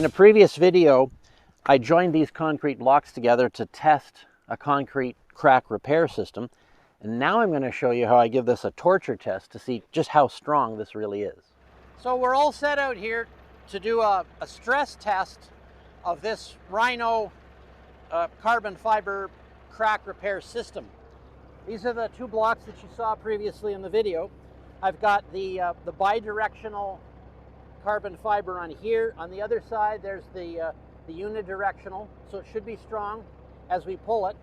In a previous video, I joined these concrete blocks together to test a concrete crack repair system. And now I'm going to show you how I give this a torture test to see just how strong this really is. So we're all set out here to do a stress test of this Rhino carbon fiber crack repair system. These are the two blocks that you saw previously in the video. I've got the bidirectional carbon fiber on here. On the other side, there's the unidirectional, so it should be strong as we pull it.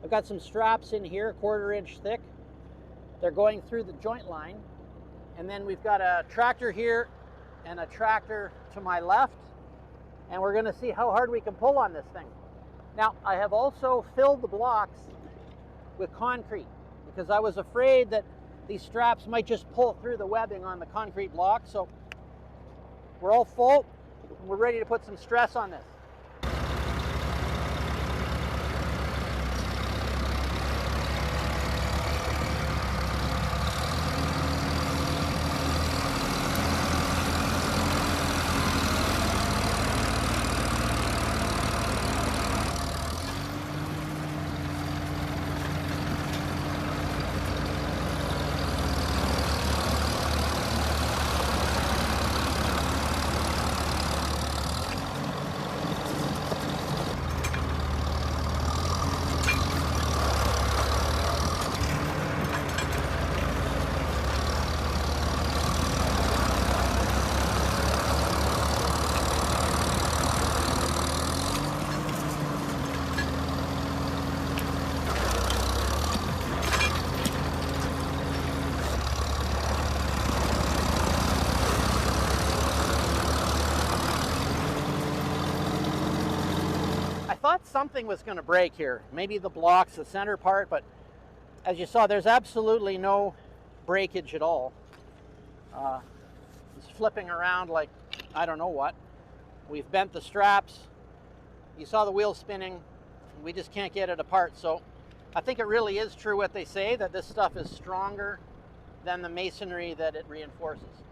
I've got some straps in here, 1/4 inch thick. They're going through the joint line. And then we've got a tractor here and a tractor to my left. And we're gonna see how hard we can pull on this thing. Now, I have also filled the blocks with concrete because I was afraid that these straps might just pull through the webbing on the concrete block. So we're all full. We're ready to put some stress on this. I thought something was going to break here, maybe the blocks, the center part, but as you saw, there's absolutely no breakage at all. It's flipping around like I don't know what. We've bent the straps. You saw the wheel spinning. We just can't get it apart. So I think it really is true what they say, that this stuff is stronger than the masonry that it reinforces.